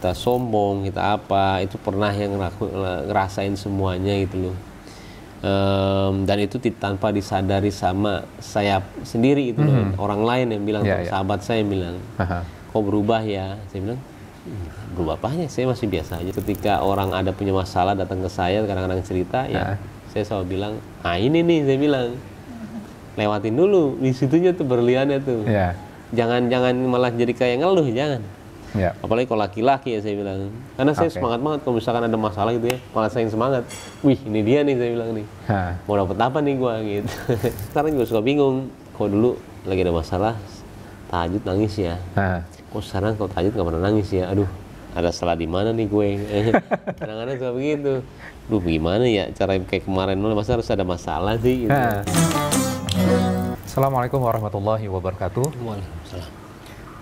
kita sombong, kita apa, itu pernah yang ngerasain semuanya gitu loh. Dan itu tanpa disadari sama saya sendiri itu loh. Orang lain yang bilang, sahabat saya yang bilang, kok berubah ya? Saya bilang, berubah apanya? Saya masih biasa aja. Ketika orang ada punya masalah datang ke saya, kadang-kadang cerita, ya saya selalu bilang, ini nih, saya bilang, lewatin dulu, di situnya tuh berliannya tuh. Jangan malah jadi kayak ngeluh, jangan. Apalagi kalau laki-laki ya saya bilang, karena saya semangat banget kalau misalkan ada masalah gitu ya, malah saya yang semangat. Wih, ini dia nih, saya bilang nih, mau dapet apa nih gua gitu. Sekarang juga suka bingung, kalau dulu lagi ada masalah tahajud nangis ya, kok sekarang kalau tahajud nggak pernah nangis ya, aduh ada salah di mana nih gue. Kadang-kadang suka begitu, duh gimana ya cara kayak kemarin dulu, masa harus ada masalah sih gitu. Assalamualaikum warahmatullahi wabarakatuh. Waalaikumsalam.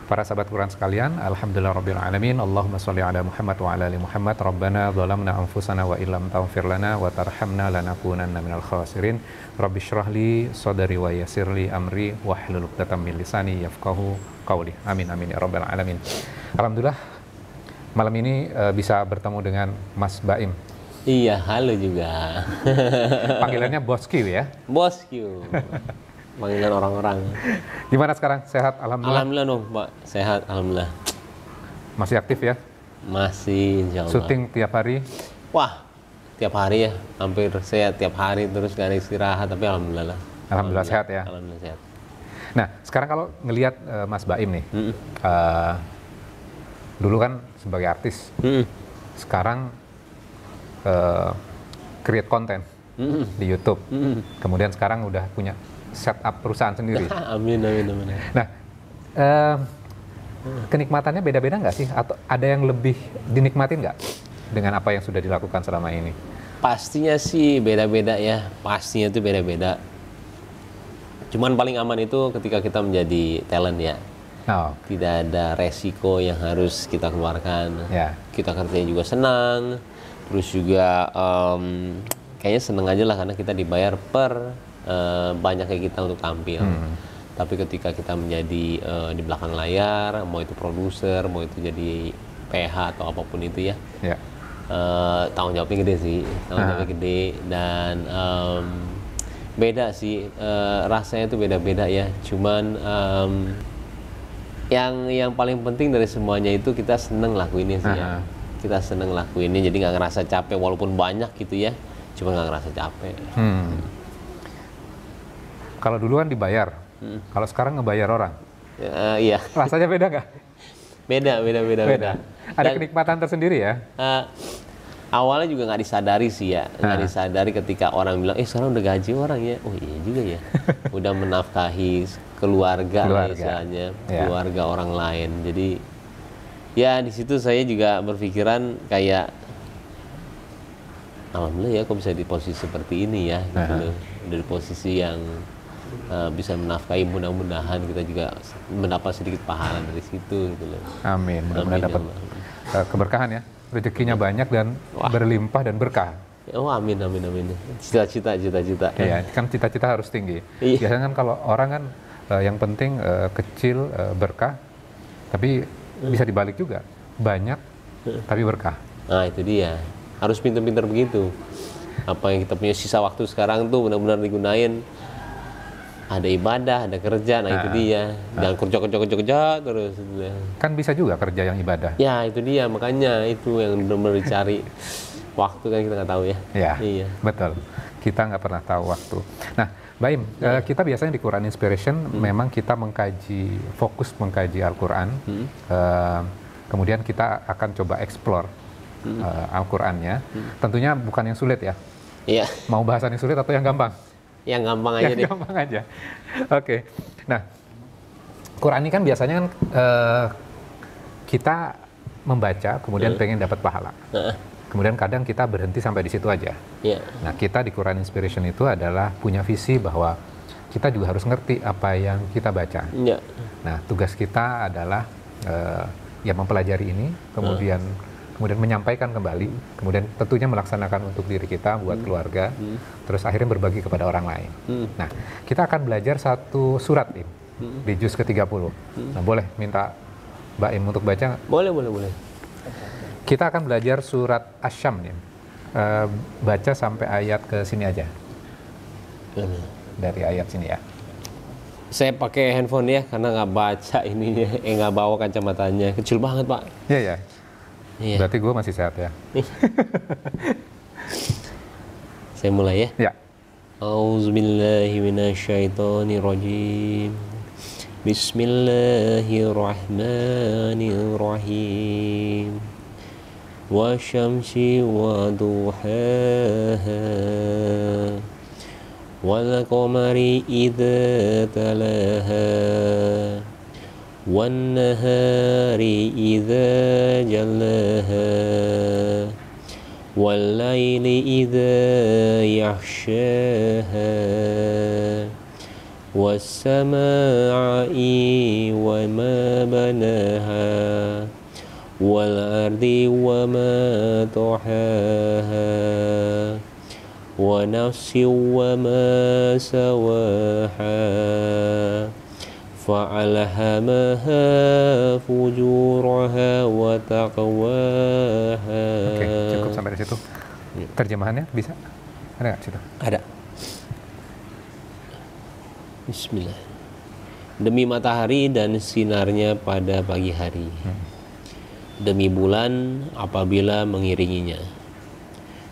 Para sahabat Quran sekalian, alhamdulillahirabbil alamin. Allahumma shalli ala Muhammad wa ala ali Muhammad. Rabbana zalamna anfusana wa illam taghfir lana wa tarhamna lanakunanna minal khasirin. Rabbi shrah li sadri wa yassir li amri wahlul 'uqdatam min lisani yafqahu qawli. Amin amin ya rabbal alamin. Alhamdulillah malam ini bisa bertemu dengan Mas Baim. Iya, halo juga. Panggilannya Bosku ya? Bosku. Panggilan orang-orang. Gimana sekarang? Sehat? Alhamdulillah. Alhamdulillah dong, Pak. Sehat, alhamdulillah. Masih aktif ya? Masih, insya Allah. Syuting tiap hari? Wah, tiap hari ya. Hampir saya tiap hari terus gak ada istirahat, tapi alhamdulillah. Alhamdulillah sehat ya? Alhamdulillah sehat. Nah, sekarang kalau ngelihat Mas Baim nih, dulu kan sebagai artis, sekarang create konten di YouTube, kemudian sekarang udah punya setup perusahaan sendiri. Amin, amin, amin. Nah, kenikmatannya beda-beda nggak sih? Atau ada yang lebih dinikmatin nggak dengan apa yang sudah dilakukan selama ini? Pastinya sih beda-beda ya. Pastinya itu beda-beda. Cuman paling aman itu ketika kita menjadi talent ya. Tidak ada resiko yang harus kita keluarkan. Kita kerjanya juga senang. Terus juga kayaknya seneng aja lah karena kita dibayar per banyaknya kita untuk tampil. Tapi ketika kita menjadi di belakang layar, mau itu produser, mau itu jadi PH atau apapun itu ya, tanggung jawabnya gede sih, tanggung jawabnya gede dan beda sih, rasanya itu beda-beda ya. Cuman yang paling penting dari semuanya itu kita seneng lakuinnya sih ya. Kita seneng lakuinnya, jadi nggak ngerasa capek walaupun banyak gitu ya, cuma nggak ngerasa capek. Kalau dulu kan dibayar, kalau sekarang ngebayar orang. Iya. Rasanya beda nggak? Beda. Ada kenikmatan tersendiri ya? Awalnya juga nggak disadari sih ya, nggak disadari ketika orang bilang, sekarang udah gaji orang ya, oh iya juga ya, udah menafkahi keluarga. Misalnya, keluarga orang lain. Jadi ya di situ saya juga berpikiran kayak, alhamdulillah ya, kok bisa di posisi seperti ini ya, gitu loh. Dari posisi yang bisa menafkahi, mudah-mudahan kita juga mendapat sedikit pahala dari situ gitu loh. Amin, mudah-mudahan dapat keberkahan ya, rezekinya banyak dan berlimpah dan berkah. Oh amin. Cita-cita. Iya, kan cita-cita harus tinggi. Biasanya kan kalau orang kan yang penting kecil berkah, tapi bisa dibalik juga, banyak tapi berkah. Nah itu dia, harus pintar-pintar begitu. Apa yang kita punya sisa waktu sekarang tuh benar-benar digunain. Ada ibadah, ada kerja, nah itu dia. Jangan kerja terus. Kan bisa juga kerja yang ibadah. Ya itu dia, makanya itu yang benar-benar dicari. Waktu kan kita nggak tahu ya. Iya, betul. Kita nggak pernah tahu waktu. Nah, Baim, kita biasanya di Quran Inspiration memang kita fokus mengkaji Al-Quran. Kemudian kita akan coba explore Al-Qurannya. Tentunya bukan yang sulit ya. Iya. Mau bahasan yang sulit atau yang gampang? Yang gampang aja deh. Gampang aja. Oke. Nah, Quran ini kan biasanya kan kita membaca, kemudian pengen dapat pahala. Kemudian kadang kita berhenti sampai di situ aja. Nah, kita di Quran Inspiration itu adalah punya visi bahwa kita juga harus ngerti apa yang kita baca. Nah, tugas kita adalah ya mempelajari ini, kemudian menyampaikan kembali, kemudian tentunya melaksanakan untuk diri kita, buat keluarga, terus akhirnya berbagi kepada orang lain. Nah, kita akan belajar satu surat ini di juz ke-30. Nah, boleh minta Mbak Im untuk baca? Boleh. Kita akan belajar surat Asy-Syam nih. Baca sampai ayat ke sini aja. Dari ayat sini ya. Saya pakai handphone ya karena nggak baca ininya, nggak bawa kacamatanya. Kecil banget, Pak. Iya. Berarti gue masih sehat ya. Saya mulai ya. Ya. A'udzubillahi minasyaitonirrajim. Bismillahirrahmanirrahim. Wasyamsi wa duhaha. Wal qamari idza talaha. Wan nahari idza jallaha. Wal laili idza yaghshaha. Was samaa'i wa ma banaha. Wal ardi wa ma tahaha. Wa nafsin wa ma sawaha. Fa'alhamaha fujuraha wa taqwaha. Oke, cukup sampai di situ. Terjemahannya bisa? Ada nggak situ? Ada. Bismillah. Demi matahari dan sinarnya pada pagi hari. Demi bulan apabila mengiringinya.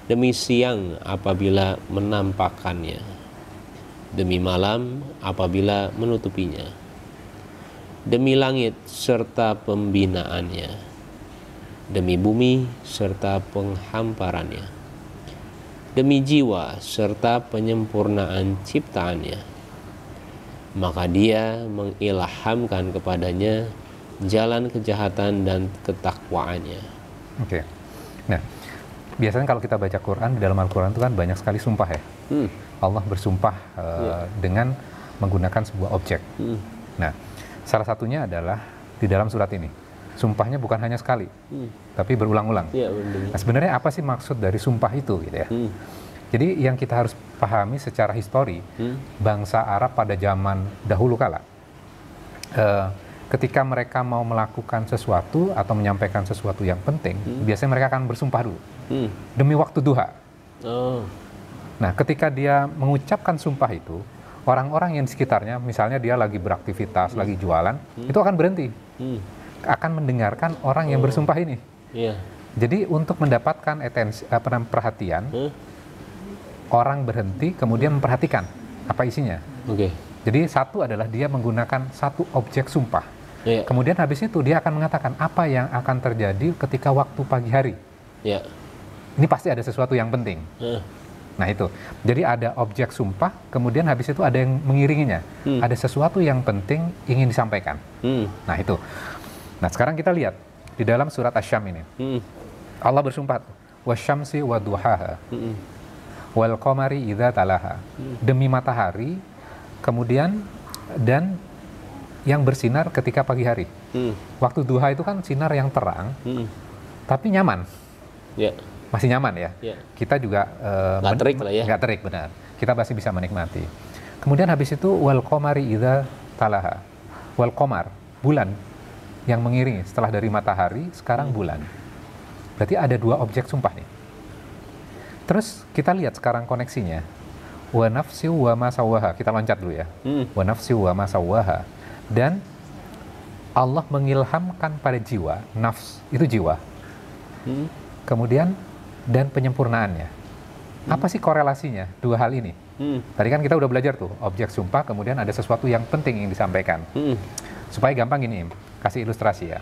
Demi siang apabila menampakkannya. Demi malam apabila menutupinya. Demi langit serta pembinaannya. Demi bumi serta penghamparannya. Demi jiwa serta penyempurnaan ciptaannya. Maka dia mengilhamkan kepadanya jalan kejahatan dan ketakwaannya. Oke. Nah, biasanya kalau kita baca Quran, di dalam Al-Quran itu kan banyak sekali sumpah ya. Allah bersumpah dengan menggunakan sebuah objek. Nah, salah satunya adalah di dalam surat ini. Sumpahnya bukan hanya sekali, tapi berulang-ulang. Nah, sebenarnya apa sih maksud dari sumpah itu gitu ya? Jadi yang kita harus pahami secara histori, bangsa Arab pada zaman dahulu kala, ketika mereka mau melakukan sesuatu atau menyampaikan sesuatu yang penting, biasanya mereka akan bersumpah dulu. Demi waktu duha. Nah, ketika dia mengucapkan sumpah itu, orang-orang yang di sekitarnya, misalnya dia lagi beraktivitas, lagi jualan, itu akan berhenti. Akan mendengarkan orang yang bersumpah ini. Jadi untuk mendapatkan perhatian, orang berhenti kemudian memperhatikan apa isinya. Jadi satu adalah dia menggunakan satu objek sumpah. Kemudian habis itu dia akan mengatakan apa yang akan terjadi ketika waktu pagi hari. Ini pasti ada sesuatu yang penting. Nah itu, jadi ada objek sumpah, kemudian habis itu ada yang mengiringinya. Ada sesuatu yang penting ingin disampaikan. Nah itu. Nah sekarang kita lihat di dalam surat Asy-Syam ini. Allah bersumpah, wasyamsi wa duhaha, wal qamari idza talaha. Demi matahari, kemudian dan yang bersinar ketika pagi hari. Waktu duha itu kan sinar yang terang, tapi nyaman. Masih nyaman ya. Kita juga nggak terik lah ya. Nggak terik, benar. Kita masih bisa menikmati. Kemudian habis itu wal qamari idza talaha. Wal qamar, bulan yang mengiringi setelah dari matahari, sekarang bulan. Berarti ada dua objek sumpah nih. Terus kita lihat sekarang koneksinya. Wa nafsi wa ma sawaha. Kita loncat dulu ya. Wa nafsi wa ma sawaha. Dan Allah mengilhamkan pada jiwa, nafs itu jiwa. Kemudian dan penyempurnaannya. Apa sih korelasinya dua hal ini? Tadi kan kita udah belajar tuh, objek sumpah, kemudian ada sesuatu yang penting yang disampaikan. Supaya gampang gini, kasih ilustrasi ya.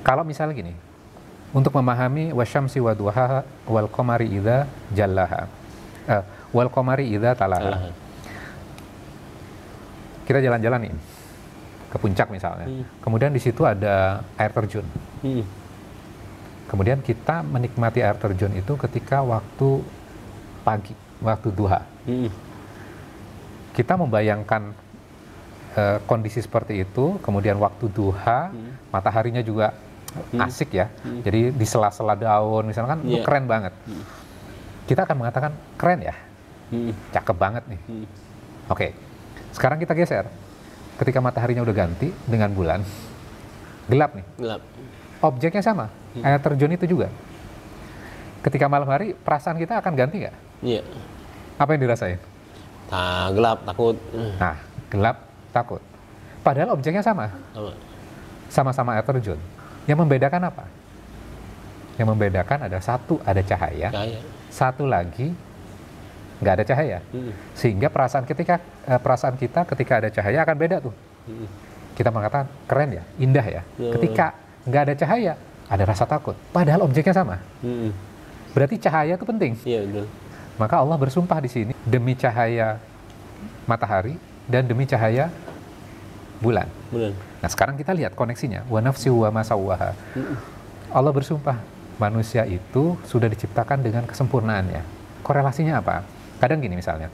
Kalau misalnya gini, untuk memahami wasyamsi wa duhaha wal qamari idza jallaha. Wal qamari idza talaha. Kita jalan-jalan nih ke puncak misalnya. Kemudian di situ ada air terjun. Kemudian kita menikmati air terjun itu ketika waktu pagi, waktu duha. Kita membayangkan kondisi seperti itu, kemudian waktu duha, mataharinya juga asik ya. Jadi di sela-sela daun misalkan, itu keren banget. Kita akan mengatakan, keren ya, cakep banget nih. Oke, sekarang kita geser. Ketika mataharinya udah ganti dengan bulan, gelap nih. Objeknya sama. Air terjun itu juga. Ketika malam hari, perasaan kita akan ganti nggak? Iya. Apa yang dirasain? Nah, gelap, takut. Nah, gelap, takut. Padahal objeknya sama. Sama-sama air terjun. Yang membedakan apa? Yang membedakan ada satu ada cahaya. Satu lagi nggak ada cahaya. Sehingga perasaan kita ketika ada cahaya akan beda tuh. Kita mengatakan keren ya, indah ya. Ketika nggak ada cahaya, ada rasa takut. Padahal objeknya sama. Berarti cahaya itu penting. Iya, betul. Maka Allah bersumpah di sini demi cahaya matahari dan demi cahaya bulan. Nah, sekarang kita lihat koneksinya. Wa nafsi wa ma sawwaha. Allah bersumpah manusia itu sudah diciptakan dengan kesempurnaannya. Korelasinya apa? Kadang gini misalnya.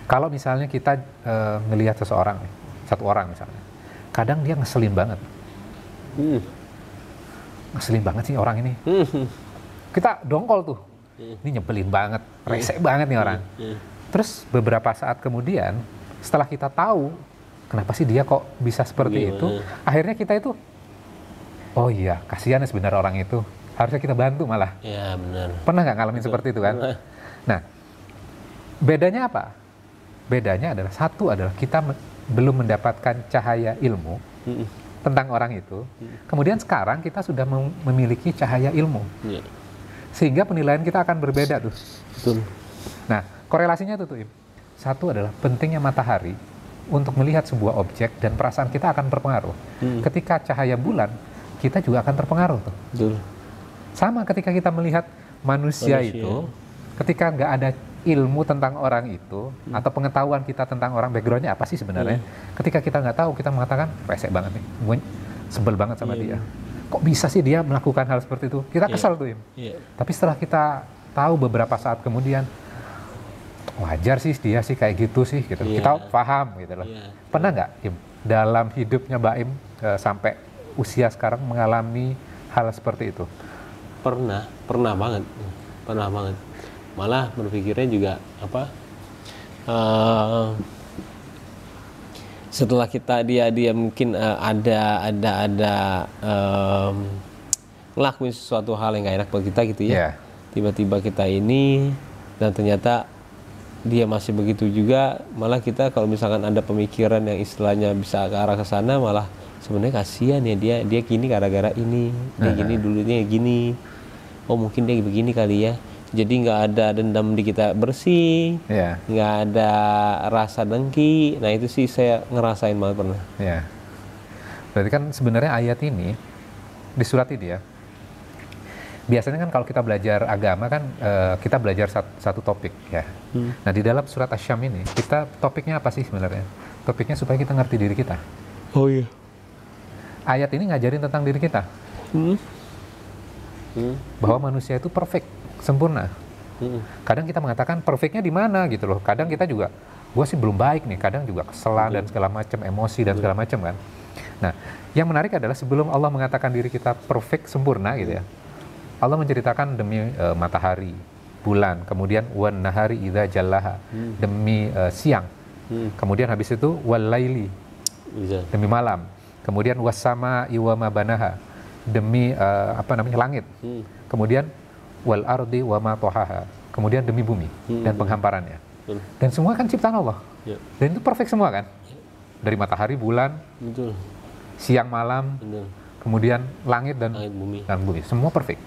Kalau misalnya kita ngelihat seseorang, satu orang misalnya. Kadang dia ngeselin banget. Ngeselin banget sih orang ini. Kita dongkol tuh. Ini nyebelin banget, rese banget nih orang. Terus beberapa saat kemudian, setelah kita tahu kenapa sih dia kok bisa seperti itu, akhirnya kita itu, oh iya, kasihan sebenarnya orang itu. Harusnya kita bantu malah. Iya, benar. Pernah nggak ngalamin seperti itu kan? Nah, bedanya apa? Bedanya adalah satu adalah kita belum mendapatkan cahaya ilmu tentang orang itu. Kemudian sekarang kita sudah memiliki cahaya ilmu. Sehingga penilaian kita akan berbeda tuh. Betul. Nah, korelasinya tuh Im. Satu adalah pentingnya matahari untuk melihat sebuah objek dan perasaan kita akan berpengaruh. Ketika cahaya bulan, kita juga akan terpengaruh tuh. Betul. Sama ketika kita melihat manusia. Itu, ketika nggak ada ilmu tentang orang itu, atau pengetahuan kita tentang orang backgroundnya apa sih sebenarnya, ketika kita nggak tahu, kita mengatakan, rese banget nih, gue sebel banget sama dia. Kok bisa sih dia melakukan hal seperti itu? Kita kesal tuh, Im. Tapi setelah kita tahu beberapa saat kemudian, wajar sih dia sih kayak gitu sih, gitu. Kita paham gitu loh. Pernah nggak, Im, dalam hidupnya Mbak Im sampai usia sekarang mengalami hal seperti itu? Pernah banget. Malah berpikirnya juga setelah kita dia mungkin ada ngelakuin sesuatu hal yang gak enak buat kita gitu ya. Tiba-tiba kita ini dan ternyata dia masih begitu juga, malah kita kalau misalkan ada pemikiran yang istilahnya bisa ke arah ke sana, malah sebenarnya kasihan ya dia gini gara-gara ini, dia gini dulunya gini. Oh mungkin dia begini kali ya. Jadi nggak ada dendam di kita bersih, nggak ada rasa dengki. Nah itu sih saya ngerasain banget pernah. Berarti kan sebenarnya ayat ini di surat ini ya. Biasanya kan kalau kita belajar agama kan kita belajar satu topik ya. Nah di dalam surat Asy-Syam ini kita topiknya apa sih sebenarnya? Topiknya supaya kita ngerti diri kita. Oh iya. Ayat ini ngajarin tentang diri kita. Bahwa manusia itu perfect. Sempurna. Kadang kita mengatakan perfectnya di mana gitu loh. Kadang kita juga, gue sih belum baik nih. Kadang juga keselan dan segala macam, emosi dan segala macam kan. Nah, yang menarik adalah sebelum Allah mengatakan diri kita perfect, sempurna gitu ya. Allah menceritakan demi matahari, bulan, kemudian wan nahari idza jallaha, demi siang. Kemudian habis itu wal laili, demi malam. Kemudian wassama iwama banaha, demi langit. Kemudian wal ardi wa ma tohaha, kemudian demi bumi dan penghamparannya. Dan semua kan ciptaan Allah. Dan itu perfect semua kan. Dari matahari, bulan, siang, malam, kemudian langit dan bumi. Semua perfect.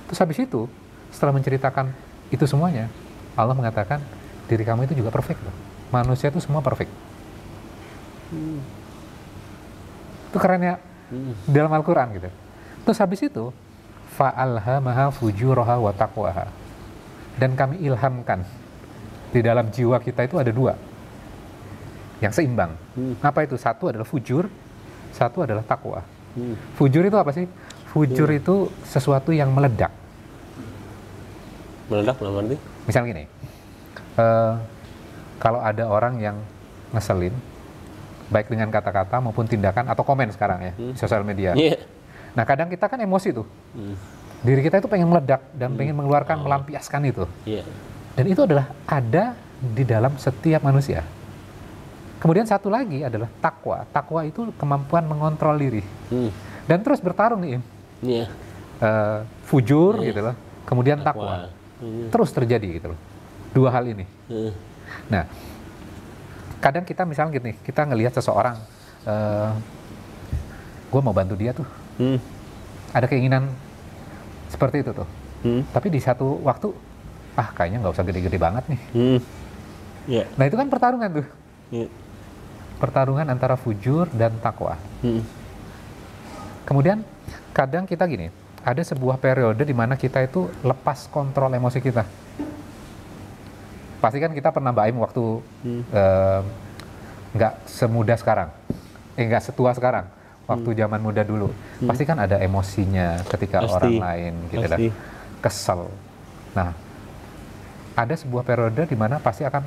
Terus habis itu, setelah menceritakan itu semuanya, Allah mengatakan diri kamu itu juga perfect. Manusia itu semua perfect. Itu kerennya dalam Al-Quran gitu. Terus habis itu fa'alhamaha fujuraha wa taqwaha. Dan kami ilhamkan di dalam jiwa kita itu ada dua yang seimbang. Apa itu? Satu adalah fujur, satu adalah takwa. Fujur itu apa sih? Fujur itu sesuatu yang meledak. Meledak dalam arti? Misal gini, kalau ada orang yang ngeselin, baik dengan kata-kata maupun tindakan atau komen sekarang ya, di sosial media. Nah kadang kita kan emosi tuh, diri kita itu pengen meledak dan pengen mengeluarkan, melampiaskan itu. Dan itu adalah ada di dalam setiap manusia. Kemudian satu lagi adalah takwa. Takwa itu kemampuan mengontrol diri dan terus bertarung nih. fujur gitu loh, kemudian takwa. Terus terjadi gitu loh. Dua hal ini. Nah, kadang kita misalnya gini, kita ngelihat seseorang, gue mau bantu dia tuh, ada keinginan seperti itu tuh. Tapi di satu waktu, kayaknya nggak usah gede-gede banget nih. Nah itu kan pertarungan tuh. Pertarungan antara fujur dan takwa. Kemudian kadang kita gini, ada sebuah periode di mana kita itu lepas kontrol emosi kita. Pasti kan kita pernah Baim waktu nggak semuda sekarang, nggak setua sekarang, waktu zaman muda dulu. Pasti kan ada emosinya ketika orang lain gitu kan, kesel. Nah, ada sebuah periode di mana pasti akan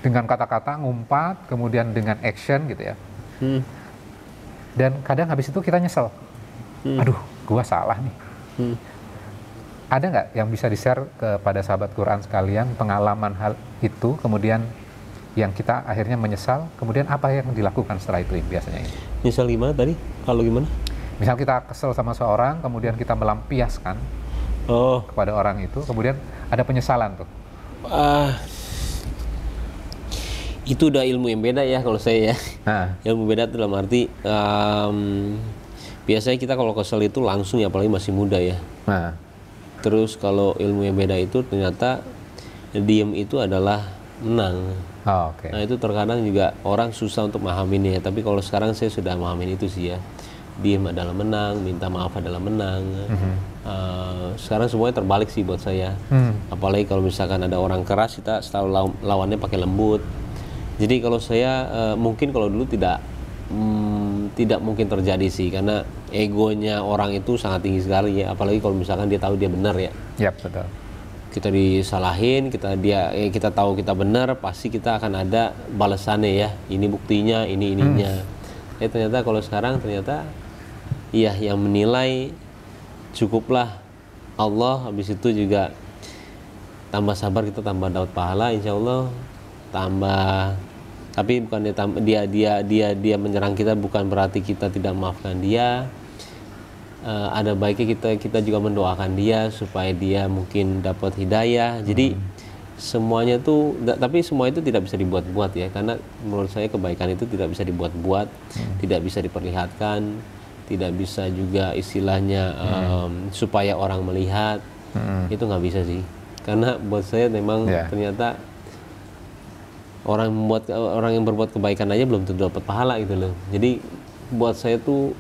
dengan kata-kata ngumpat, kemudian dengan action gitu ya. Dan kadang habis itu kita nyesel. Aduh, gua salah nih. Ada nggak yang bisa di-share kepada sahabat Quran sekalian pengalaman hal itu, kemudian yang kita akhirnya menyesal, kemudian apa yang dilakukan setelah itu biasanya? Nyesal gimana tadi? Kalau gimana? Misal kita kesel sama seorang, kemudian kita melampiaskan kepada orang itu, kemudian ada penyesalan tuh. Itu udah ilmu yang beda ya kalau saya ya. Ilmu beda dalam arti biasanya kita kalau kesel itu langsung ya, apalagi masih muda ya. Terus kalau ilmu yang beda itu ternyata diem itu adalah menang. Nah itu terkadang juga orang susah untuk memahaminya ya. Tapi kalau sekarang saya sudah memahami itu sih ya. Diem adalah menang, minta maaf adalah menang. Sekarang semuanya terbalik sih buat saya. Apalagi kalau misalkan ada orang keras, kita selalu lawannya pakai lembut. Jadi kalau saya mungkin kalau dulu tidak mungkin terjadi sih, karena egonya orang itu sangat tinggi sekali ya, apalagi kalau misalkan dia tahu dia benar ya. Betul. Kita disalahin, kita tahu kita benar, pasti kita akan ada balasannya ya. Ini buktinya, ini ininya. Ternyata kalau sekarang ternyata iya yang menilai cukuplah Allah, habis itu juga tambah sabar kita tambah dapat pahala insya Allah, tambah. Tapi bukan dia menyerang kita bukan berarti kita tidak memaafkan dia. Ada baiknya kita juga mendoakan dia supaya dia mungkin dapat hidayah. Jadi semuanya tuh, tapi semua itu tidak bisa dibuat-buat ya, karena menurut saya kebaikan itu tidak bisa dibuat-buat, tidak bisa diperlihatkan, tidak bisa juga istilahnya supaya orang melihat. Itu nggak bisa sih, karena buat saya memang ternyata orang yang berbuat kebaikan aja belum tentu dapat pahala gitu loh. Jadi buat saya tuh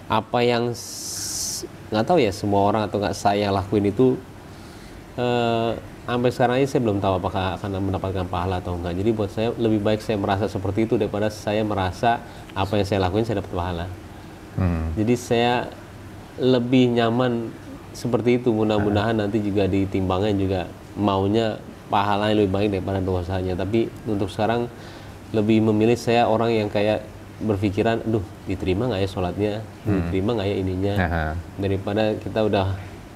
apa yang nggak tahu ya semua orang atau nggak saya lakuin itu sampai sekarang aja saya belum tahu apakah akan mendapatkan pahala atau enggak. Jadi buat saya lebih baik saya merasa seperti itu daripada saya merasa apa yang saya lakuin saya dapat pahala. Jadi saya lebih nyaman seperti itu. Mudah-mudahan nanti juga ditimbangnya juga maunya pahalanya lebih baik daripada dosanya. Tapi untuk sekarang lebih memilih saya orang yang kayak berpikiran, aduh diterima nggak ya sholatnya, diterima nggak ya ininya, daripada kita udah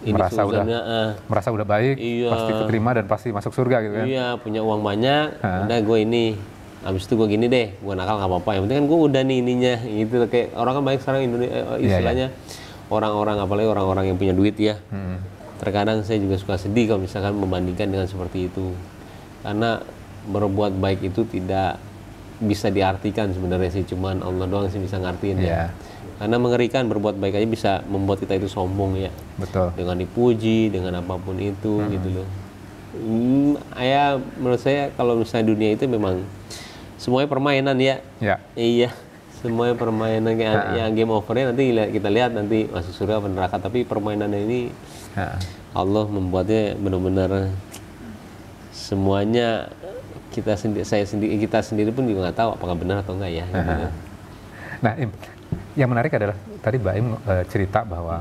merasa udah baik, pasti keterima dan pasti masuk surga gitu kan. Iya, punya uang banyak, udah gue ini, habis itu gue gini deh, gue nakal nggak apa-apa, yang penting kan gue udah nih ininya, gitu. Kayak orang kan banyak sekarang Indonesia istilahnya orang-orang, apalagi orang-orang yang punya duit ya. Terkadang saya juga suka sedih kalau misalkan membandingkan dengan seperti itu, karena berbuat baik itu tidak bisa diartikan sebenarnya sih, cuman Allah doang sih bisa ngartiin ya. Karena mengerikan, berbuat baik aja bisa membuat kita itu sombong ya. Betul. Dengan dipuji, dengan apapun itu gitu loh. Menurut saya kalau misalnya dunia itu memang semuanya permainan ya. Iya, semuanya permainan kayak yang game overnya nanti kita lihat nanti masuk surga atau neraka, tapi permainannya ini Allah membuatnya benar-benar semuanya kita sendiri pun juga nggak tahu apakah benar atau enggak ya. Gitu. Nah, yang menarik adalah tadi Mbak Im cerita bahwa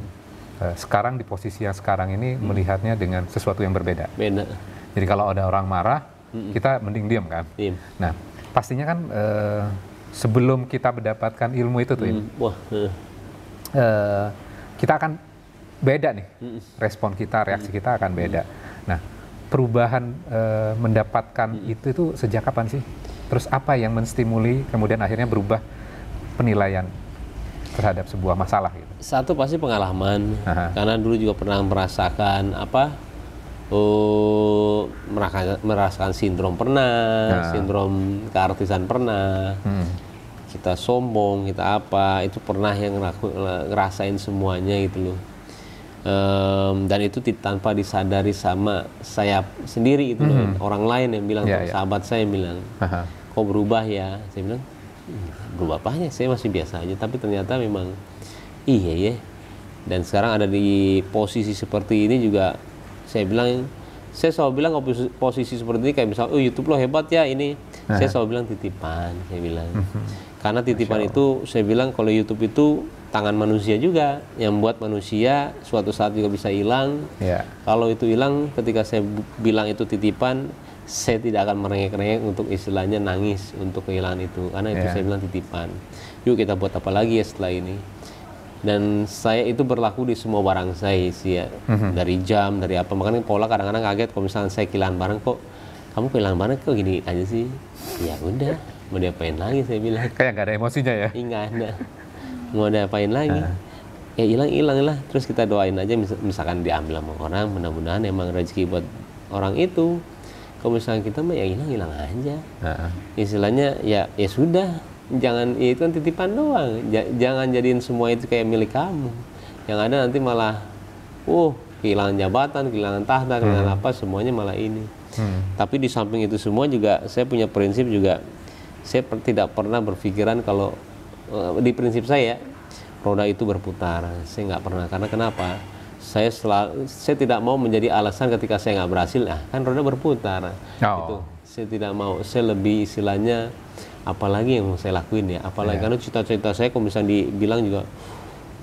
sekarang di posisi yang sekarang ini melihatnya dengan sesuatu yang berbeda. Jadi kalau ada orang marah, kita mending diam kan. Nah, pastinya kan sebelum kita mendapatkan ilmu itu tuh, kita akan beda nih, respon kita, reaksi kita akan beda. Nah, perubahan mendapatkan itu sejak kapan sih? Terus apa yang menstimuli kemudian akhirnya berubah penilaian terhadap sebuah masalah gitu? Satu pasti pengalaman, karena dulu juga pernah merasakan merasakan sindrom pernah, sindrom keartisan pernah, kita sombong, kita itu pernah yang ngerasain semuanya gitu loh. Dan itu tanpa disadari sama saya sendiri itu loh. Orang lain yang bilang, sahabat saya bilang, kok berubah ya? Saya bilang, berubah apanya? Saya masih biasa aja. Tapi ternyata memang iya ya. Dan sekarang ada di posisi seperti ini juga, saya selalu bilang posisi seperti ini kayak misalnya, YouTube lo hebat ya ini. Saya selalu bilang titipan, saya bilang. Karena titipan itu, saya bilang kalau YouTube itu tangan manusia juga, yang buat manusia suatu saat juga bisa hilang. Kalau itu hilang, ketika saya bilang itu titipan, saya tidak akan merengek-rengek untuk istilahnya nangis untuk kehilangan itu, karena itu saya bilang titipan. Yuk kita buat apa lagi ya setelah ini. Dan saya itu berlaku di semua barang saya sih ya, dari jam, dari apa. Makanya Paula kadang-kadang kaget kalau misalnya saya kehilangan barang, kok kamu kehilangan barang kok gini aja sih. Ya udah, mau diapain lagi, saya bilang. Kayak nggak ada emosinya ya? Nggak ada. Mau diapain lagi? Ya hilang lah. Terus kita doain aja, misalkan diambil sama orang, mudah-mudahan emang rezeki buat orang itu. Kalau misalkan kita mah ya hilang aja. Istilahnya ya sudah, jangan, ya itu kan titipan doang. Jangan jadiin semua itu kayak milik kamu. Yang ada nanti malah kehilangan jabatan, kehilangan tahta, kehilangan apa, semuanya malah ini. Tapi di samping itu semua juga saya punya prinsip juga. Saya tidak pernah berpikiran kalau di prinsip saya roda itu berputar. Saya nggak pernah, karena kenapa? Saya tidak mau menjadi alasan ketika saya nggak berhasil. Kan roda berputar. Itu saya tidak mau. Saya lebih istilahnya, apalagi yang mau saya lakuin ya. Apalagi karena cita-cita saya, kalau misalnya dibilang juga,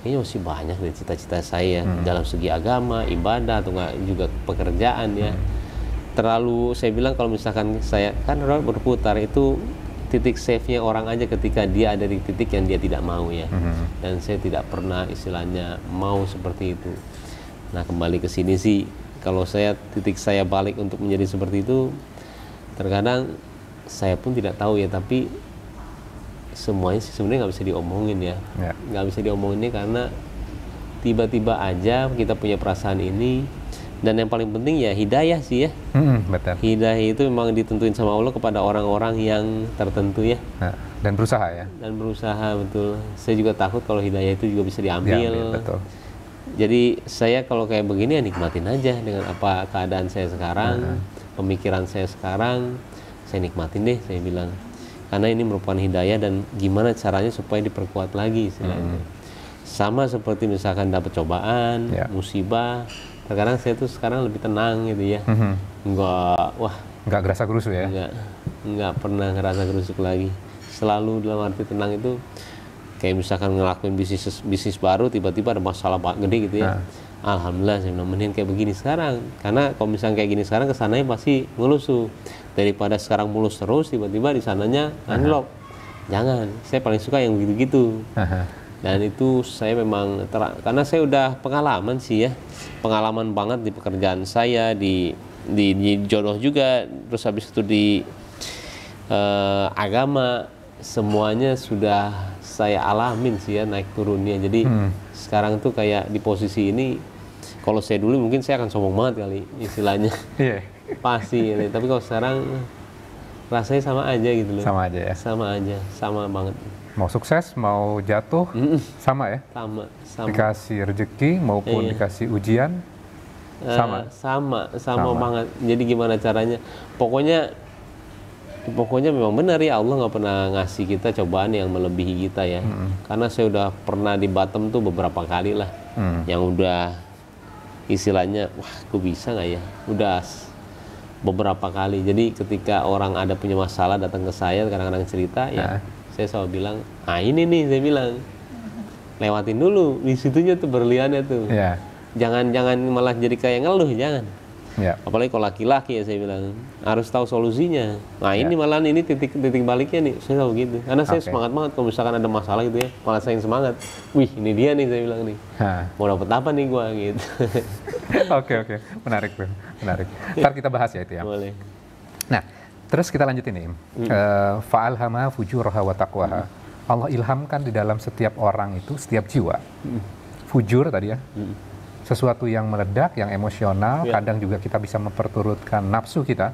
kayaknya masih banyak dari cita-cita saya dalam segi agama, ibadah, atau nggak juga pekerjaan ya. Terlalu saya bilang kalau misalkan saya kan roda berputar itu, titik save-nya orang aja ketika dia ada di titik yang dia tidak mau ya. Dan saya tidak pernah istilahnya mau seperti itu. Nah, kembali ke sini sih, kalau titik saya balik untuk menjadi seperti itu, terkadang saya pun tidak tahu ya, tapi semuanya sih sebenarnya nggak bisa diomongin ya. Nggak bisa diomongin karena tiba-tiba aja kita punya perasaan ini. Dan yang paling penting ya hidayah sih ya. Betul. Hidayah itu memang ditentuin sama Allah kepada orang-orang yang tertentu ya. Dan berusaha ya. Dan berusaha, betul. Saya juga takut kalau hidayah itu juga bisa diambil. Betul. Jadi saya kalau kayak begini ya nikmatin aja dengan apa keadaan saya sekarang, pemikiran saya sekarang, saya nikmatin deh, saya bilang. Karena ini merupakan hidayah dan gimana caranya supaya diperkuat lagi istilahnya. Sama seperti misalkan dapat cobaan, musibah. Sekarang saya tuh sekarang lebih tenang gitu ya. Nggak gerasa gerusuk ya? Nggak pernah ngerasa gerusuk lagi. Selalu dalam arti tenang itu, kayak misalkan ngelakuin bisnis baru, tiba-tiba ada masalah gede gitu ya. Alhamdulillah saya bilang, mending kayak begini sekarang. Karena kalau misalnya kayak gini sekarang, kesananya pasti ngelusuh. Daripada sekarang mulus terus, tiba-tiba di sananya unlock. Jangan, saya paling suka yang begitu-gitu. Dan itu saya memang, karena saya udah pengalaman sih ya, pengalaman banget di pekerjaan saya, di jodoh juga, terus habis itu di agama, semuanya sudah saya alamin sih ya, naik turunnya. Jadi sekarang tuh kayak di posisi ini, kalau saya dulu mungkin saya akan sombong banget kali istilahnya. Pasti, tapi kalau sekarang rasanya sama aja gitu loh. Sama aja ya? Sama aja, sama banget. Mau sukses, mau jatuh, sama ya? Sama. Dikasih rezeki maupun dikasih ujian, sama banget. Jadi gimana caranya? Pokoknya memang benar ya, Allah nggak pernah ngasih kita cobaan yang melebihi kita ya. Karena saya udah pernah di bottom tuh beberapa kali lah, yang udah istilahnya, aku bisa nggak ya? Udah beberapa kali. Jadi ketika orang ada punya masalah datang ke saya, kadang-kadang cerita ya. Saya selalu bilang, ini nih, saya bilang, lewatin dulu, di situnya tuh berliannya tuh. Jangan malah jadi kayak ngeluh, jangan. Apalagi kalau laki-laki ya, saya bilang, harus tahu solusinya. Ini malah ini titik baliknya nih, saya tahu gitu. Karena saya semangat banget kalau misalkan ada masalah gitu ya, malah saya semangat. Wih, ini dia nih, saya bilang nih. Mau dapet apa nih gua gitu. Oke, menarik. Ntar kita bahas ya itu ya. Boleh. Nah, terus kita lanjut ini. Fa'alhama fujuraha wa taqwaha. Allah ilhamkan di dalam setiap orang itu, setiap jiwa. Fujur tadi ya. Sesuatu yang meledak, yang emosional, kadang juga kita bisa memperturutkan nafsu kita.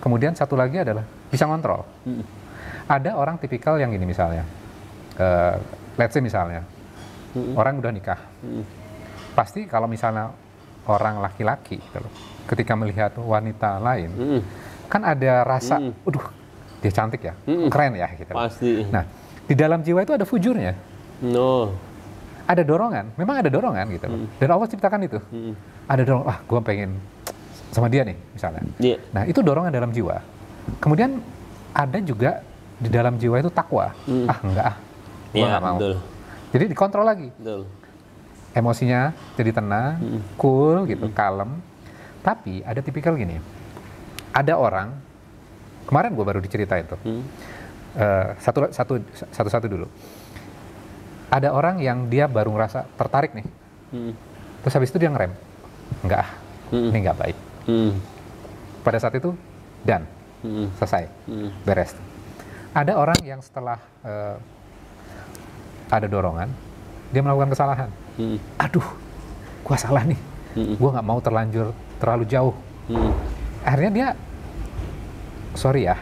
Kemudian satu lagi adalah bisa ngontrol. Ada orang tipikal yang gini misalnya, let's say misalnya, orang udah nikah. Pasti kalau misalnya orang laki-laki gitu loh, ketika melihat wanita lain, kan ada rasa, dia cantik ya, keren ya gitu. Pasti. Nah, di dalam jiwa itu ada fujurnya. Ada dorongan, memang ada dorongan gitu loh. Dan Allah ciptakan itu. Ada dorongan, gue pengen sama dia nih misalnya. Nah, itu dorongan dalam jiwa. Kemudian ada juga di dalam jiwa itu takwa. Enggak gue nggak mau. Betul. Jadi dikontrol lagi. Betul. Emosinya jadi tenang, cool gitu, kalem. Tapi ada tipikal gini. Ada orang, kemarin gue baru diceritain tuh. Satu-satu dulu. Ada orang yang dia baru ngerasa tertarik nih. Terus habis itu dia ngerem. Enggak, ini nggak baik. Pada saat itu, selesai, beres. Ada orang yang setelah ada dorongan, dia melakukan kesalahan. Aduh, gua salah nih. Gua nggak mau terlalu jauh. Akhirnya dia, sorry ya,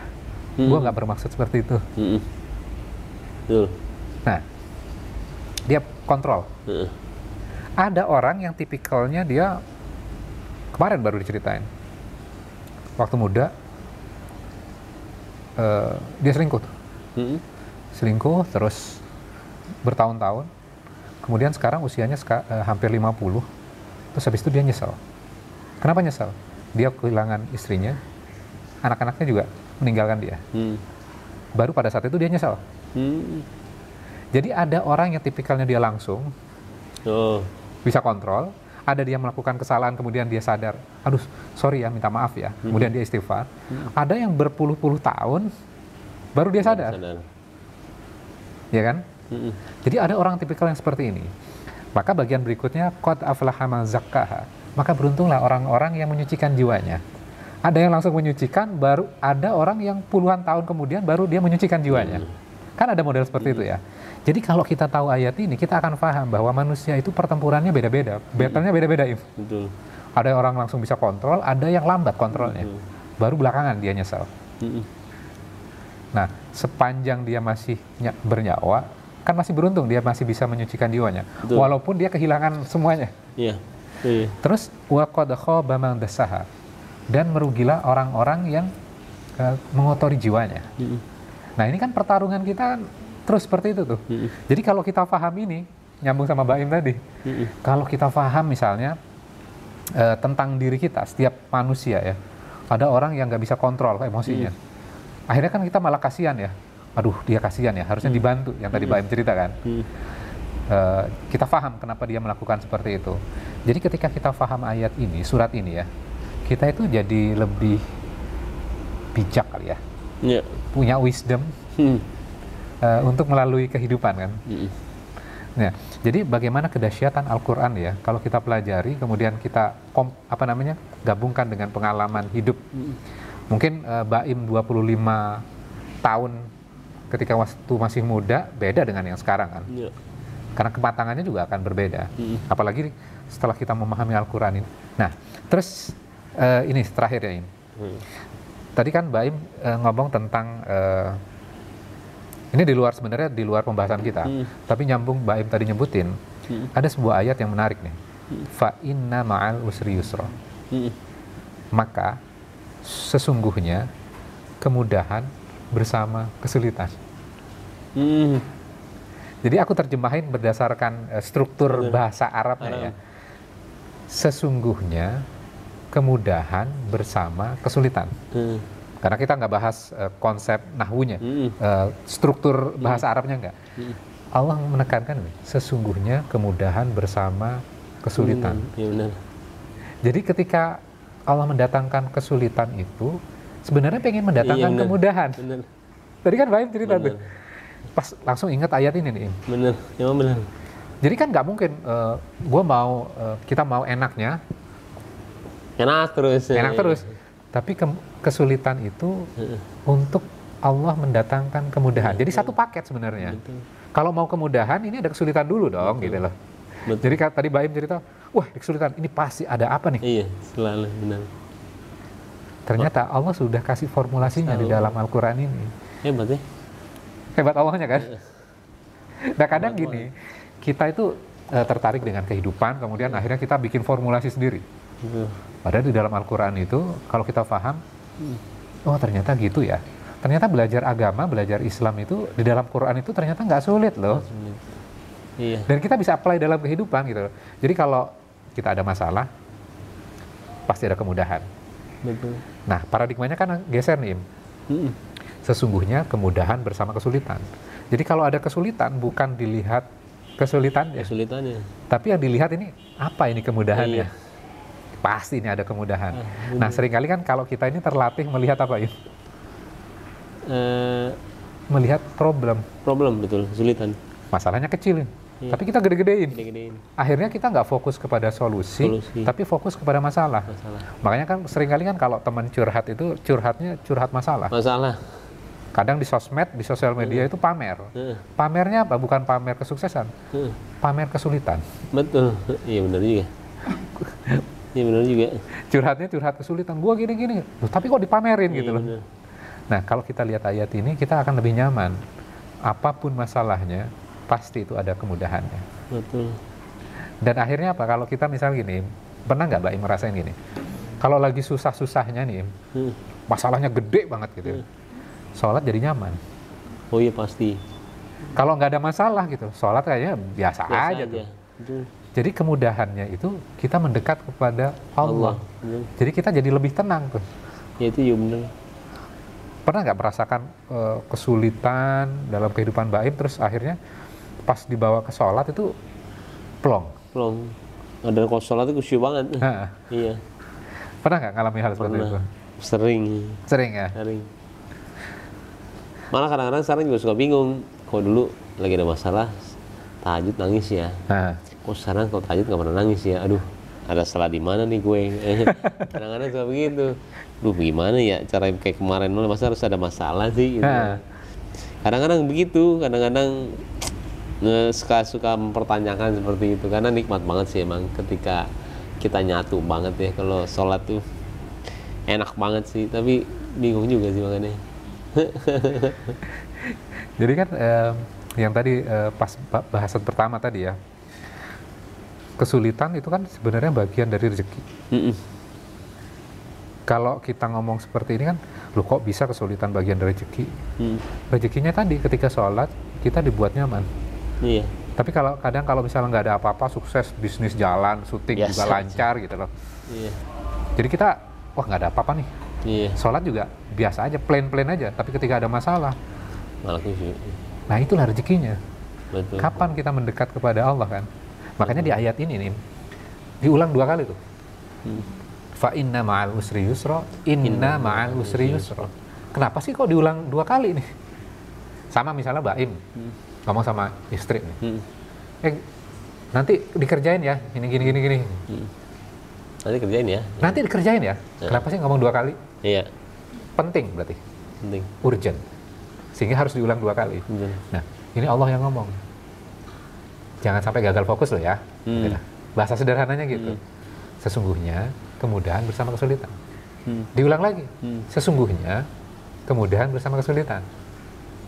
gua nggak bermaksud seperti itu. Nah, dia kontrol. Ada orang yang tipikalnya dia, kemarin baru diceritain, waktu muda, dia selingkuh. Selingkuh terus bertahun-tahun, kemudian sekarang usianya hampir 50, terus habis itu dia nyesel. Kenapa nyesel? Dia kehilangan istrinya, anak-anaknya juga meninggalkan dia. Baru pada saat itu dia nyesel. Jadi ada orang yang tipikalnya dia langsung bisa kontrol, ada dia melakukan kesalahan kemudian dia sadar, aduh sorry ya, minta maaf ya, kemudian dia istighfar. Ada yang berpuluh-puluh tahun baru dia sadar. Ya kan? Jadi ada orang tipikal yang seperti ini. Maka bagian berikutnya, qad aflaha man zakkaha. Maka beruntunglah orang-orang yang menyucikan jiwanya. Ada yang langsung menyucikan, baru ada orang yang puluhan tahun kemudian baru dia menyucikan jiwanya. Kan ada model seperti itu ya. Jadi kalau kita tahu ayat ini, kita akan paham bahwa manusia itu pertempurannya beda-beda, battle-nya beda-beda. Betul. Ada orang langsung bisa kontrol, ada yang lambat kontrolnya. Baru belakangan dia nyesel. Nah, sepanjang dia masih bernyawa, kan masih beruntung dia masih bisa menyucikan jiwanya. Betul. Walaupun dia kehilangan semuanya. Terus wa qad khaba man dassaha, dan merugilah orang-orang yang mengotori jiwanya. Nah, ini kan pertarungan kita terus seperti itu tuh. Jadi kalau kita paham ini, nyambung sama Mbak Im tadi, kalau kita paham misalnya tentang diri kita, setiap manusia ya, ada orang yang nggak bisa kontrol emosinya. Akhirnya kan kita malah kasihan ya, aduh dia kasihan ya, harusnya dibantu, yang tadi Mbak Im ceritakan. Kita paham kenapa dia melakukan seperti itu. Jadi ketika kita paham ayat ini, surat ini ya, kita itu jadi lebih bijak kali ya, punya wisdom untuk melalui kehidupan kan. Nah, jadi bagaimana kedahsyatan Al-Quran ya, kalau kita pelajari, kemudian kita gabungkan dengan pengalaman hidup. Mungkin Baim 25 tahun ketika waktu masih muda beda dengan yang sekarang kan. Karena kematangannya juga akan berbeda. Apalagi setelah kita memahami Al-Quran ini. Nah, terus ini terakhir ya ini. Tadi kan Baim ngomong tentang ini sebenarnya di luar pembahasan kita, tapi nyambung Baim tadi nyebutin, ada sebuah ayat yang menarik nih. Fa inna ma'al usri yusra. Maka sesungguhnya kemudahan bersama kesulitan. Jadi aku terjemahin berdasarkan struktur bahasa Arabnya ya. Sesungguhnya kemudahan bersama kesulitan. Karena kita nggak bahas konsep nahwunya, struktur bahasa Arabnya nggak. Allah menekankan sesungguhnya kemudahan bersama kesulitan. Jadi ketika Allah mendatangkan kesulitan itu, sebenarnya pengen mendatangkan kemudahan. Tadi kan Baim cerita tuh, pas langsung ingat ayat ini nih. Bener. Jadi kan nggak mungkin, kita mau enaknya, enak terus. Tapi kesulitan itu untuk Allah mendatangkan kemudahan. Jadi satu paket sebenarnya. Kalau mau kemudahan, ini ada kesulitan dulu dong, gitu loh. Jadi tadi Baim cerita, wah kesulitan, ini pasti ada apa nih? Iya, selalu benar. Ternyata Allah sudah kasih formulasinya di dalam Al-Quran ini. Hebat ya? Hebat Allahnya kan? Nah kadang gini, kita itu tertarik dengan kehidupan, kemudian akhirnya kita bikin formulasi sendiri. Padahal di dalam Al-Quran itu, kalau kita paham, oh ternyata gitu ya. Ternyata belajar agama, belajar Islam itu, di dalam Quran itu ternyata nggak sulit loh. Iya. Dan kita bisa apply dalam kehidupan gitu. Jadi kalau kita ada masalah, pasti ada kemudahan. Betul. Nah paradigmanya kan geser nih. Sesungguhnya kemudahan bersama kesulitan. Jadi kalau ada kesulitan, bukan dilihat kesulitannya. Tapi yang dilihat ini, apa ini kemudahannya? Iya. Pasti ini ada kemudahan. Nah seringkali kan kalau kita ini terlatih melihat apa ya? Melihat problem. Betul, kesulitan. Masalahnya kecil, tapi kita gede-gedein. Akhirnya kita nggak fokus kepada solusi, tapi fokus kepada masalah. Makanya kan seringkali kan kalau teman curhat itu curhatnya curhat masalah. Kadang di sosmed, di sosial media itu pamer. Pamernya apa? Bukan pamer kesuksesan, pamer kesulitan. Betul, iya benar juga. Iya benar juga. Curhatnya curhat kesulitan. Gua gini-gini, tapi kok dipamerin gitu loh. Bener. Nah, kalau kita lihat ayat ini, kita akan lebih nyaman. Apapun masalahnya, pasti itu ada kemudahannya. Betul. Dan akhirnya apa? Kalau kita misalnya gini, pernah nggak Mbak Im ngerasain gini? Kalau lagi susah-susahnya nih, masalahnya gede banget gitu. Sholat jadi nyaman. Oh iya pasti. Kalau nggak ada masalah gitu, sholat kayaknya biasa aja tuh. Jadi kemudahannya itu kita mendekat kepada Allah. Jadi kita jadi lebih tenang tuh. Ya itu ya benar. Pernah nggak merasakan kesulitan dalam kehidupan Mbak Im, terus akhirnya pas dibawa ke sholat itu plong? Ada kalau sholat itu khusyuk banget. Iya. Pernah nggak ngalami hal seperti itu? Sering ya? Sering. Malah kadang-kadang sekarang juga suka bingung. Kalau dulu lagi ada masalah, tahajud nangis ya. Kok sekarang kalau tahajud nggak pernah nangis ya? Aduh, ada salah di mana nih gue? Kadang-kadang suka begitu. Duh gimana ya cara kayak kemarin, masa harus ada masalah sih gitu. Kadang-kadang begitu, kadang-kadang suka mempertanyakan seperti itu, karena nikmat banget sih emang ketika kita nyatu banget ya. Kalau sholat tuh enak banget sih, tapi bingung juga sih makanya. Jadi kan yang tadi pas bahasan pertama tadi ya, kesulitan itu kan sebenarnya bagian dari rezeki. Kalau kita ngomong seperti ini kan, loh kok bisa kesulitan bagian dari rezeki? Rezekinya tadi ketika sholat kita dibuat nyaman. Iya. Tapi kadang kalau misalnya nggak ada apa-apa, sukses bisnis jalan, syuting juga lancar gitu loh. Iya. Jadi kita, wah nggak ada apa-apa nih. Iya. Sholat juga biasa aja, plain aja. Tapi ketika ada masalah, malah khusyuk. Nah itulah rezekinya. Betul. Kapan kita mendekat kepada Allah kan? Makanya di ayat ini nih diulang 2 kali tuh. Fa inna ma'al usri yusra, inna ma'al usri yusra. Kenapa sih kok diulang 2 kali nih? Sama misalnya Mbak Im ngomong sama istri nih. Nanti dikerjain ya, gini. Nanti kerjain ya. Nanti dikerjain ya. Kenapa sih ngomong 2 kali? Iya. Penting berarti. Penting. Urgent. Sehingga harus diulang 2 kali. Nah, ini Allah yang ngomong. Jangan sampai gagal fokus loh ya. Bahasa sederhananya gitu. Sesungguhnya kemudahan bersama kesulitan. Diulang lagi. Sesungguhnya kemudahan bersama kesulitan.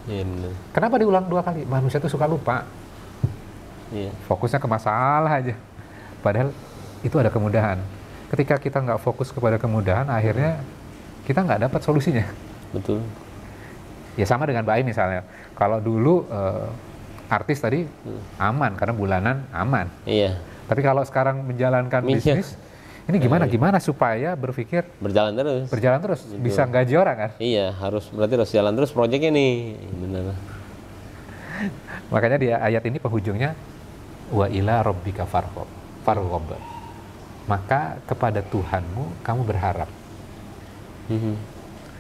Iya, benar. Kenapa diulang 2 kali? Manusia itu suka lupa. Iya. Fokusnya ke masalah aja. Padahal itu ada kemudahan. Ketika kita nggak fokus kepada kemudahan, akhirnya kita nggak dapat solusinya. Betul. Ya sama dengan Mbak Ai misalnya. Kalau dulu artis tadi aman karena bulanan aman. Iya. Tapi kalau sekarang menjalankan bisnis, ini gimana supaya berpikir berjalan terus gitu. Bisa gaji orang kan? Iya, berarti harus jalan terus proyeknya nih. Benar. Makanya di ayat ini penghujungnya wa ila rabbika farghab. Maka kepada Tuhanmu kamu berharap.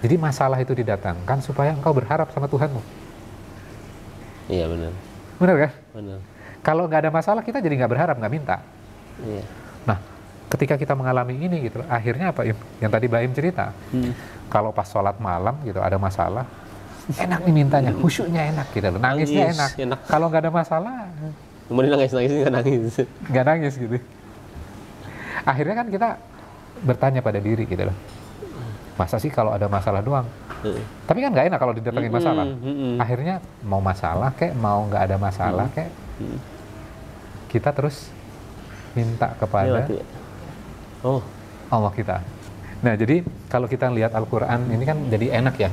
Jadi masalah itu didatangkan supaya engkau berharap sama Tuhanmu. Iya benar. Benar kan? Benar. Kalau nggak ada masalah kita jadi nggak berharap, nggak minta. Iya. Nah, ketika kita mengalami ini gitu, akhirnya apa yang tadi Mbak Im cerita, kalau pas sholat malam gitu ada masalah, enak nih mintanya, khusyuknya enak gitu loh, nangisnya enak. Kalau nggak ada masalah, kemudian nggak nangis gitu. Akhirnya kan kita bertanya pada diri gitu loh, masa sih kalau ada masalah doang? Tapi kan nggak enak kalau didatengin masalah. Akhirnya mau masalah kek, mau nggak ada masalah kek, kita terus minta kepada Allah kita. Nah, jadi kalau kita lihat Al-Quran ini kan jadi enak ya.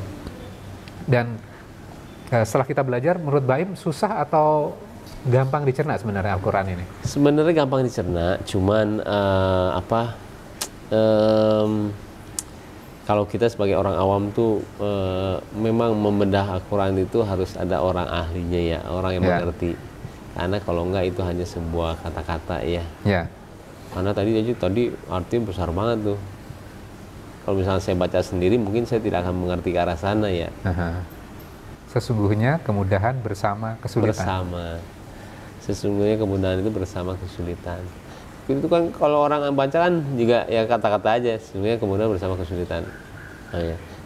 Dan setelah kita belajar, menurut Baim susah atau gampang dicerna sebenarnya Al-Quran ini? Sebenarnya gampang dicerna, cuman kalau kita sebagai orang awam tuh memang membedah Al-Quran itu harus ada orang ahlinya ya, orang yang mengerti. Karena kalau enggak itu hanya sebuah kata-kata ya. Karena tadi artinya besar banget tuh. Kalau misalnya saya baca sendiri, mungkin saya tidak akan mengerti ke arah sana ya. Sesungguhnya kemudahan bersama kesulitan. Sesungguhnya kemudahan itu bersama kesulitan. Itu kan kalau orang baca kan juga ya kata-kata aja. Sesungguhnya kemudahan bersama kesulitan.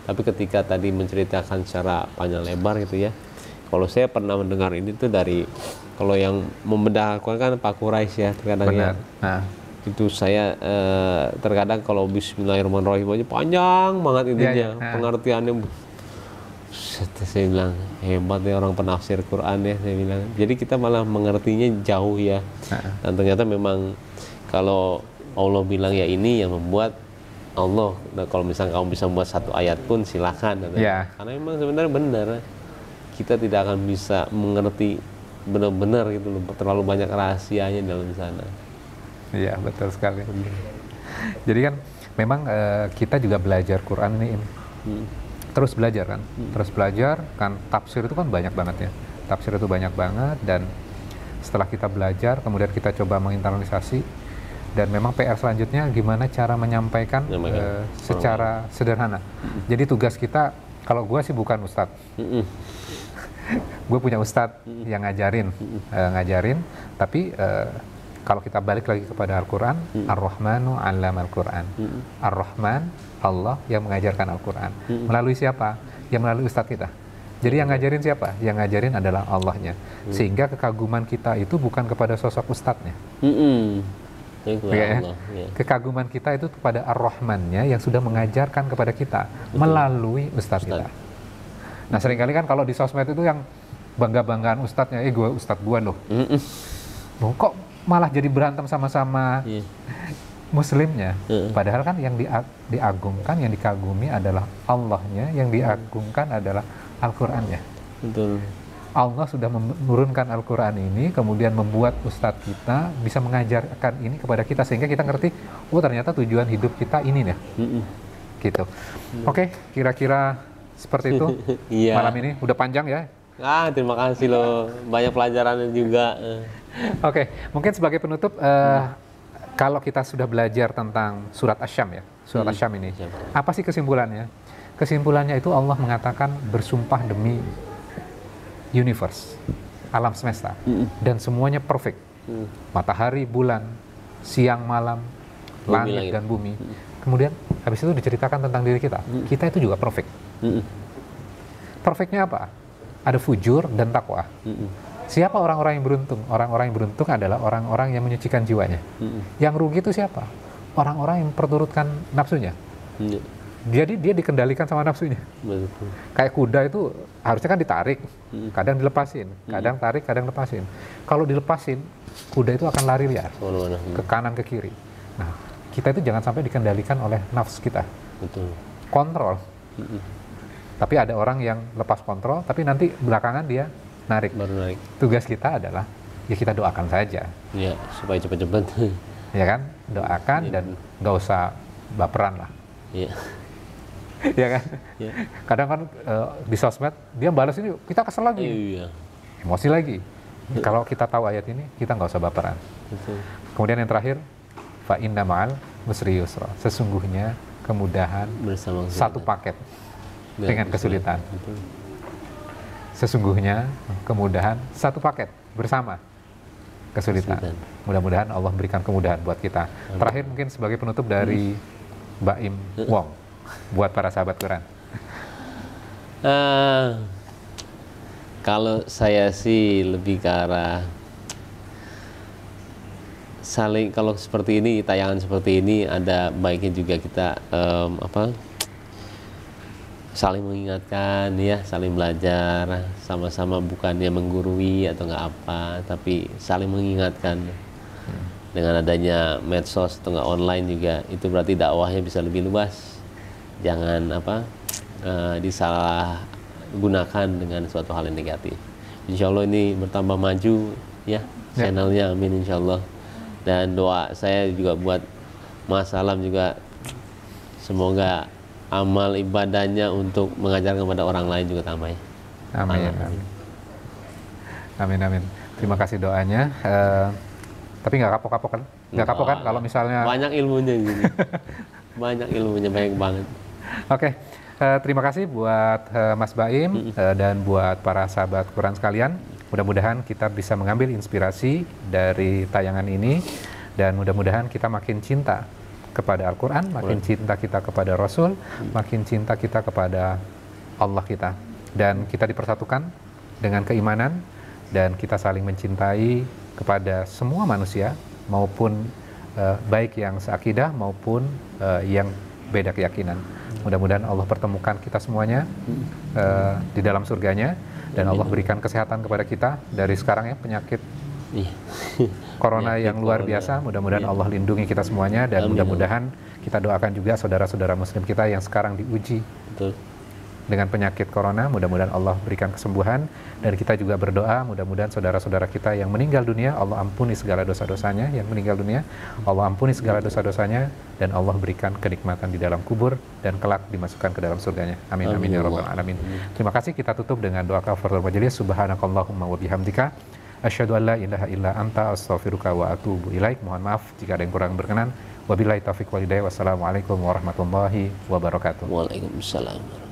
Tapi ketika tadi menceritakan secara panjang lebar gitu ya. Kalau saya pernah mendengar ini tuh dari, kalau yang membedah kan Pak Quraisy ya terkadang ya. Itu saya terkadang kalau Bismillahirrahmanirrahim aja panjang banget intinya, pengertiannya. Saya bilang hebat ya orang penafsir Quran ya, saya bilang. Jadi kita malah mengertinya jauh ya. Dan ternyata memang kalau Allah bilang ya ini yang membuat Allah. Nah, kalau misalnya kamu bisa membuat satu ayat pun silakan. Karena memang sebenarnya benar, kita tidak akan bisa mengerti benar-benar gitu loh, terlalu banyak rahasianya dalam sana. Iya, betul sekali. Jadi kan memang kita juga belajar Quran ini terus belajar kan, terus belajar kan, tafsir itu kan banyak banget ya. Tafsir itu banyak banget, dan setelah kita belajar kemudian kita coba menginternalisasi, dan memang PR selanjutnya gimana cara menyampaikan secara sederhana. Jadi tugas kita, kalau gue sih bukan ustadz. Gue punya ustadz yang ngajarin, tapi kalau kita balik lagi kepada Al-Quran, Ar-Rahmanu 'allama Al-Quran. Ar-Rahman, Allah yang mengajarkan Al-Quran. Melalui siapa? Ya melalui ustadz kita. Jadi yang ngajarin siapa? Yang ngajarin adalah Allahnya. Sehingga kekaguman kita itu bukan kepada sosok ustadznya. Kekaguman kita itu kepada Ar-Rahmannya yang sudah mengajarkan kepada kita melalui ustadz kita. Nah, seringkali kan kalau di sosmed itu yang bangga-banggaan ustadznya, gue ustadz gue loh. Kok malah jadi berantem sama-sama muslimnya. Padahal kan yang diagungkan, yang dikagumi adalah Allahnya, yang diagungkan adalah Al-Qur'annya. Betul. Allah sudah menurunkan Al-Qur'an ini, kemudian membuat ustadz kita bisa mengajarkan ini kepada kita, sehingga kita ngerti, oh ternyata tujuan hidup kita ini ya. Gitu. Oke, kira-kira seperti itu. Malam ini udah panjang ya. Terima kasih loh, banyak pelajarannya juga. Oke, mungkin sebagai penutup, kalau kita sudah belajar tentang surat Asy-Syam ya, surat Asy-Syam ini, apa sih kesimpulannya? Kesimpulannya itu Allah mengatakan bersumpah demi universe, alam semesta, dan semuanya perfect. Matahari, bulan, siang, malam, langit dan bumi. Kemudian habis itu diceritakan tentang diri kita. Kita itu juga perfect. Perfectnya apa? Ada fujur dan takwa. Siapa orang-orang yang beruntung? Orang-orang yang beruntung adalah orang-orang yang menyucikan jiwanya. Yang rugi itu siapa? Orang-orang yang perturutkan nafsunya. Jadi dia dikendalikan sama nafsunya. Kayak kuda itu harusnya kan ditarik, kadang dilepasin, kadang tarik, kadang lepasin. Kalau dilepasin, kuda itu akan lari liar ke kanan ke kiri. Nah, kita itu jangan sampai dikendalikan oleh nafsu kita. Kontrol. Tapi ada orang yang lepas kontrol, tapi nanti belakangan dia narik. Tugas kita adalah, ya kita doakan saja. Ya, supaya cepat-cepat. Ya kan, doakan dan nggak usah baperan lah. Iya. Ya kan? Ya. Kadang kan di sosmed dia balas ini, kita kesel lagi. Emosi lagi. Kalau kita tahu ayat ini, kita nggak usah baperan. Kemudian yang terakhir, fa inna ma'al usri yusra. Sesungguhnya kemudahan bersama satu paket dengan kesulitan. Sesungguhnya kemudahan satu paket bersama kesulitan. Mudah-mudahan Allah berikan kemudahan buat kita. Terakhir mungkin sebagai penutup dari Baim Wong buat para sahabat Quran. Kalau saya sih lebih ke arah saling, kalau seperti ini, tayangan seperti ini ada baiknya juga kita saling mengingatkan ya, saling belajar sama-sama, bukannya menggurui atau nggak apa, tapi saling mengingatkan. Dengan adanya medsos atau nggak online juga, itu berarti dakwahnya bisa lebih luas. Jangan disalahgunakan dengan suatu hal yang negatif. Insya Allah ini bertambah maju ya channelnya, amin insya Allah. Dan doa saya juga buat Mas Alam juga, semoga amal ibadahnya untuk mengajar kepada orang lain juga tambah ya. Amin. Amin, amin. Terima kasih doanya. Tapi nggak kapok-kapok kan? Nggak kapok kan kalau misalnya... Banyak ilmunya gini. Banyak ilmunya, banyak banget. Oke, terima kasih buat Mas Baim dan buat para sahabat Quran sekalian. Mudah-mudahan kita bisa mengambil inspirasi dari tayangan ini, dan mudah-mudahan kita makin cinta kepada Al-Quran, makin cinta kita kepada Rasul, makin cinta kita kepada Allah kita. Dan kita dipersatukan dengan keimanan, dan kita saling mencintai kepada semua manusia, maupun baik yang seakidah maupun yang beda keyakinan. Mudah-mudahan Allah pertemukan kita semuanya di dalam surganya, dan Allah berikan kesehatan kepada kita dari sekarang ya, penyakit corona yang luar biasa. Mudah-mudahan Allah lindungi kita semuanya, dan mudah-mudahan kita doakan juga saudara-saudara muslim kita yang sekarang diuji dengan penyakit corona. Mudah-mudahan Allah berikan kesembuhan, dan kita juga berdoa mudah-mudahan saudara-saudara kita yang meninggal dunia, Allah ampuni segala dosa-dosanya. Yang meninggal dunia, Allah ampuni segala dosa-dosanya, dan Allah berikan kenikmatan di dalam kubur, dan kelak dimasukkan ke dalam surganya. Amin, amin ya rabbal alamin. Terima kasih. Kita tutup dengan doa kafaratul majelis. Subhanakallahumma wa bihamdika, asyhadu an la ilaha illa anta, astaghfiruka wa atubu ilaik. Mohon maaf jika ada yang kurang berkenan. Wabillahi taufiq wal hidayah. Wassalamualaikum warahmatullahi wabarakatuh. Waalaikumsalam.